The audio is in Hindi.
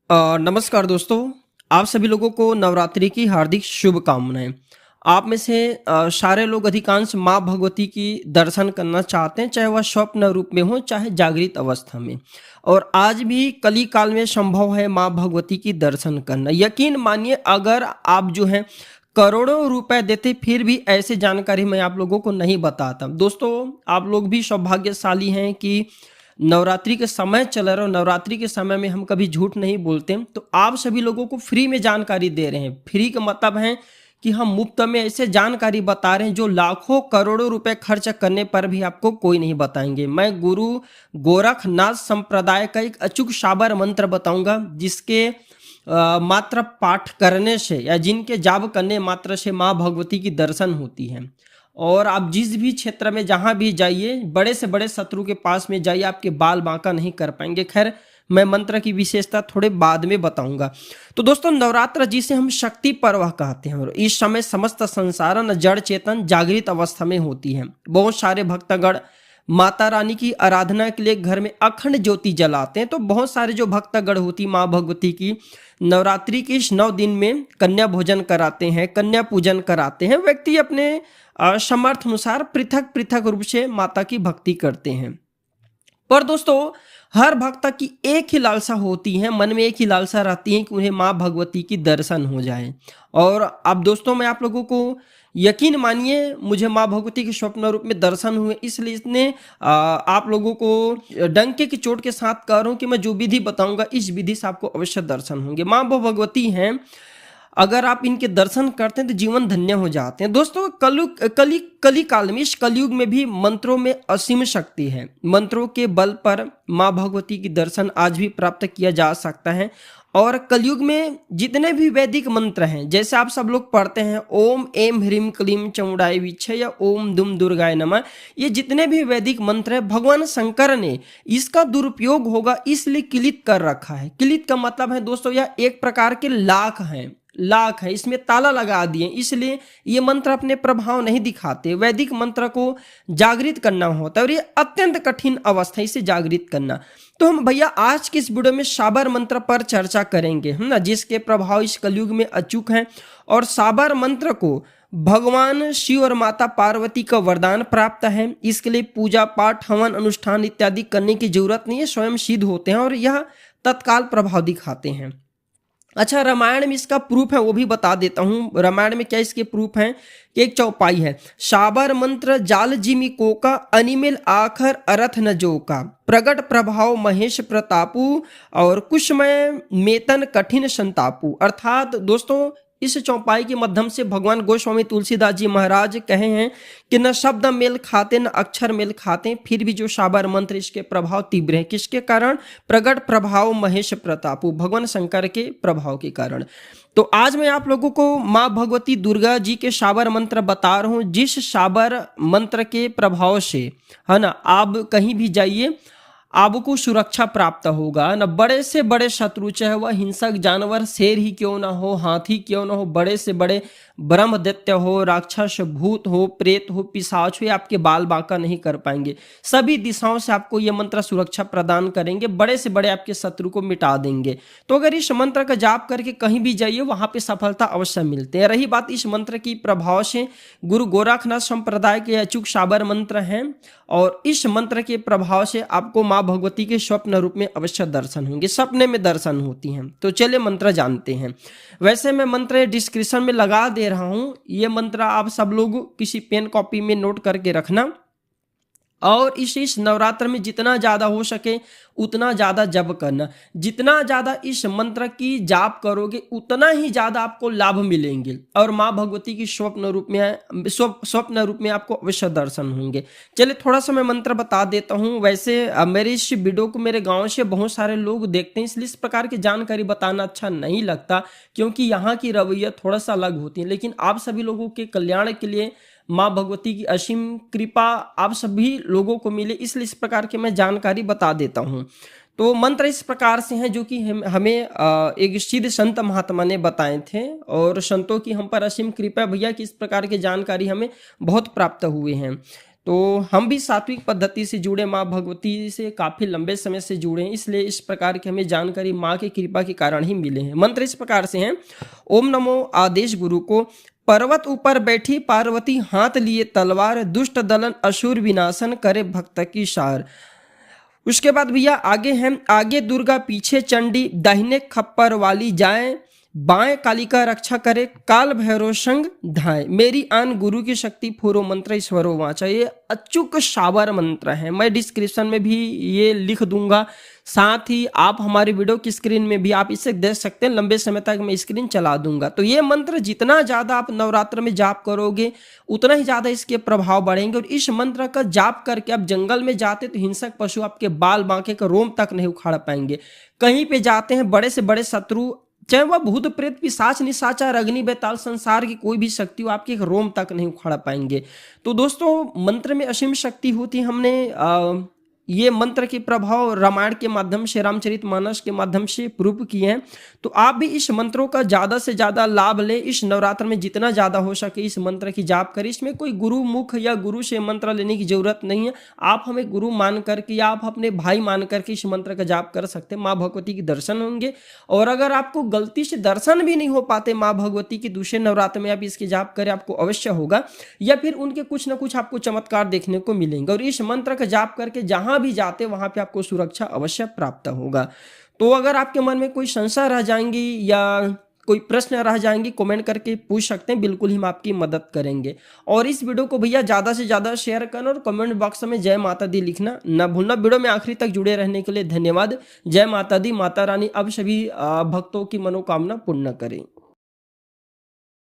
नमस्कार दोस्तों, आप सभी लोगों को नवरात्रि की हार्दिक शुभकामनाएँ। आप में से सारे लोग अधिकांश माँ भगवती की दर्शन करना चाहते हैं, चाहे वह स्वप्न रूप में हो, चाहे जागृत अवस्था में। और आज भी कली काल में संभव है माँ भगवती की दर्शन करना। यकीन मानिए अगर आप जो हैं करोड़ों रुपए देते फिर भी ऐसी जानकारी मैं आप लोगों को नहीं बताता। दोस्तों, आप लोग भी सौभाग्यशाली हैं कि नवरात्रि के समय चल रहा है और नवरात्रि के समय में हम कभी झूठ नहीं बोलते। तो आप सभी लोगों को फ्री में जानकारी दे रहे हैं। फ्री का मतलब है कि हम मुफ्त में ऐसे जानकारी बता रहे हैं जो लाखों करोड़ों रुपए खर्च करने पर भी आपको कोई नहीं बताएंगे। मैं गुरु गोरखनाथ संप्रदाय का एक अचूक साबर मंत्र बताऊंगा जिसके मात्र पाठ करने से या जिनके जाप करने मात्र से माँ भगवती की दर्शन होती है। और आप जिस भी क्षेत्र में जहां भी जाइए, बड़े से बड़े शत्रु के पास में जाइए, आपके बाल बांका नहीं कर पाएंगे। खैर, मैं मंत्र की विशेषता थोड़े बाद में बताऊंगा। तो दोस्तों, नवरात्र जिसे हम शक्ति पर्व कहते हैं और इस समय समस्त संसार न जड़ चेतन जागृत अवस्था में होती है। बहुत सारे भक्तगण माता रानी की आराधना के लिए घर में अखंड ज्योति जलाते हैं। तो बहुत सारे जो भक्तगण होती माँ भगवती की नवरात्रि के इस 9 दिन में कन्या भोजन कराते हैं, कन्या पूजन कराते हैं। व्यक्ति अपने समर्थ अनुसार पृथक पृथक रूप से माता की भक्ति करते हैं। पर दोस्तों, हर भक्त की एक ही लालसा होती है, मन में एक ही लालसा रहती है कि उन्हें माँ भगवती की दर्शन हो जाए। और अब दोस्तों, मैं आप लोगों को यकीन मानिए मुझे माँ भगवती के स्वप्न रूप में दर्शन हुए, इसलिए इसने आप लोगों को डंके की चोट के साथ कह रहा हूँ कि मैं जो विधि बताऊंगा इस विधि से आपको अवश्य दर्शन होंगे। माँ वो भगवती हैं, अगर आप इनके दर्शन करते हैं तो जीवन धन्य हो जाते हैं। दोस्तों, कली काल में, इस कलयुग में भी मंत्रों में असीम शक्ति है। मंत्रों के बल पर माँ भगवती की दर्शन आज भी प्राप्त किया जा सकता है। और कलयुग में जितने भी वैदिक मंत्र हैं, जैसे आप सब लोग पढ़ते हैं ओम एम ह्रीम क्लीम चमुंडाय विच्छे या ओम दुम दुर्गाय नमः, ये जितने भी वैदिक मंत्र हैं भगवान शंकर ने इसका दुरुपयोग होगा इसलिए किलित कर रखा है। किलित का मतलब है दोस्तों, यह एक प्रकार के लाख है, इसमें ताला लगा दिए, इसलिए ये मंत्र अपने प्रभाव नहीं दिखाते। वैदिक मंत्र को जागृत करना होता है और ये अत्यंत कठिन अवस्था है इसे जागृत करना। तो हम भैया आज के इस वीडियो में साबर मंत्र पर चर्चा करेंगे, है ना, जिसके प्रभाव इस कलयुग में अचूक हैं। और साबर मंत्र को भगवान शिव और माता पार्वती का वरदान प्राप्त है। इसके लिए पूजा पाठ हवन अनुष्ठान इत्यादि करने की जरूरत नहीं है, स्वयं सिद्ध होते हैं और यह तत्काल प्रभाव दिखाते हैं। अच्छा, रामायण में इसका प्रूफ है वो भी बता देता हूँ। रामायण में क्या इसके प्रूफ हैं कि एक चौपाई है, साबर मंत्र जाल जिमी कोका अनिमेल आखर अरथ न जोका प्रगट प्रभाव महेश प्रतापु और कुशमय मेतन कठिन संतापु। अर्थात दोस्तों, इस चौपाई के माध्यम से भगवान गोस्वामी तुलसीदास जी महाराज कहे हैं कि न शब्द मेल खाते न अक्षर मेल खाते, फिर भी जो साबर मंत्र इसके प्रभाव तीव्र है। किसके कारण? प्रगट प्रभाव महेश प्रतापु, भगवान शंकर के प्रभाव के कारण। तो आज मैं आप लोगों को माँ भगवती दुर्गा जी के साबर मंत्र बता रहा हूँ, जिस साबर मंत्र के प्रभाव से, है ना, आप कहीं भी जाइए आपको सुरक्षा प्राप्त होगा। न बड़े से बड़े शत्रु, चाहे वह हिंसक जानवर शेर ही क्यों ना हो, हाथी क्यों ना हो, बड़े से बड़े ब्रह्म दैत्य हो, राक्षस भूत हो, प्रेत हो, पिशाच हो, आपके बाल बांका नहीं कर पाएंगे। सभी दिशाओं से आपको यह मंत्र सुरक्षा प्रदान करेंगे, बड़े से बड़े आपके शत्रु को मिटा देंगे। तो अगर इस मंत्र का जाप करके कहीं भी जाइए वहां पे सफलता अवश्य मिलते हैं। रही बात इस मंत्र की प्रभाव से, गुरु गोरखनाथ संप्रदाय के अचूक साबर मंत्र हैं और इस मंत्र के प्रभाव से आपको माँ भगवती के स्वप्न रूप में अवश्य दर्शन होंगे, सपने में दर्शन होती हैं। तो चलिए मंत्र जानते हैं। वैसे मैं मंत्र डिस्क्रिप्शन में लगा दे रहा हूं, ये मंत्र आप सब लोग किसी पेन कॉपी में नोट करके रखना और इस नवरात्र में जितना ज्यादा हो सके उतना ज्यादा जप करना। जितना ज्यादा इस मंत्र की जाप करोगे उतना ही ज्यादा आपको लाभ मिलेंगे और माँ भगवती की स्वप्न रूप में आपको अवश्य दर्शन होंगे। चलिए थोड़ा सा मैं मंत्र बता देता हूँ। वैसे मेरे इस वीडियो को मेरे गांव से बहुत सारे लोग देखते हैं, इसलिए इस प्रकार की जानकारी बताना अच्छा नहीं लगता क्योंकि यहाँ की रवैया थोड़ा सा अलग होती है। लेकिन आप सभी लोगों के कल्याण के लिए माँ भगवती की असीम कृपा आप सभी लोगों को मिले, इसलिए इस प्रकार की मैं जानकारी बता देता हूँ। तो मंत्र इस प्रकार से हैं जो कि हमें एक सिद्ध संत महात्मा ने बताए थे और संतों की हम पर असीम कृपा भैया कि इस प्रकार की जानकारी हमें बहुत प्राप्त हुए हैं। तो हम भी सात्विक पद्धति से जुड़े, माँ भगवती से काफ़ी लंबे समय से जुड़े हैं, इसलिए इस प्रकार की हमें जानकारी माँ की कृपा के कारण ही मिले हैं। मंत्र इस प्रकार से हैं, ओम नमो आदेश गुरु को, पर्वत ऊपर बैठी पार्वती हाथ लिए तलवार, दुष्ट दलन असुर विनाशन करे भक्त की सार। उसके बाद भैया आगे हैं, आगे दुर्गा पीछे चंडी, दाहिने खप्पर वाली जाए, बाएं कालिका रक्षा करे, काल भैरव संग धाय, मेरी आन गुरु की शक्ति फूरो मंत्र ईश्वरो वाचा। ये अचूक शावर मंत्र है, मैं डिस्क्रिप्शन में भी ये लिख दूंगा, साथ ही आप हमारे वीडियो की स्क्रीन में भी आप इसे देख सकते हैं, लंबे समय तक मैं स्क्रीन चला दूंगा। तो ये मंत्र जितना ज़्यादा आप नवरात्र में जाप करोगे उतना ही ज़्यादा इसके प्रभाव बढ़ेंगे। और इस मंत्र का जाप करके आप जंगल में जाते तो हिंसक पशु आपके बाल बांके का रोम तक नहीं उखाड़ पाएंगे। कहीं पे जाते हैं बड़े से बड़े शत्रु, चाहे वह भूत प्रेत पिशाच निशाचर अग्नि बेताल संसार की कोई भी शक्ति हो, आपके रोम तक नहीं उखाड़ पाएंगे। तो दोस्तों मंत्र में असीम शक्ति होती है। हमने ये मंत्र के प्रभाव रामायण के माध्यम से, रामचरितमानस के माध्यम से प्रूव किए हैं। तो आप भी इस मंत्रों का ज़्यादा से ज़्यादा लाभ लें। इस नवरात्र में जितना ज़्यादा हो सके इस मंत्र की जाप करें। इसमें कोई गुरु मुख या गुरु से मंत्र लेने की जरूरत नहीं है। आप हमें गुरु मान करके या आप अपने भाई मान करके इस मंत्र का जाप कर सकते हैं। माँ भगवती के दर्शन होंगे। और अगर आपको गलती से दर्शन भी नहीं हो पाते माँ भगवती की, दूसरे नवरात्र में आप इसकी जाप करें, आपको अवश्य होगा, या फिर उनके कुछ ना कुछ आपको चमत्कार देखने को मिलेंगे। और इस मंत्र का जाप करके जहां भी जाते वहां पे आपको सुरक्षा अवश्य प्राप्त होगा। तो अगर आपके मन में कोई संशय रह जाएंगी या कोई प्रश्न रह जाएंगी, कमेंट करके पूछ सकते हैं, बिल्कुल ही हम आपकी मदद करेंगे। और इस वीडियो को भैया ज़्यादा से ज़्यादा शेयर करना और कमेंट बॉक्स में जय माता दी लिखना न भूलना। वीडियो में आखिरी तक जुड़े रहने के लिए धन्यवाद। जय माता दी। माता रानी अब सभी भक्तों की मनोकामना पूर्ण करें।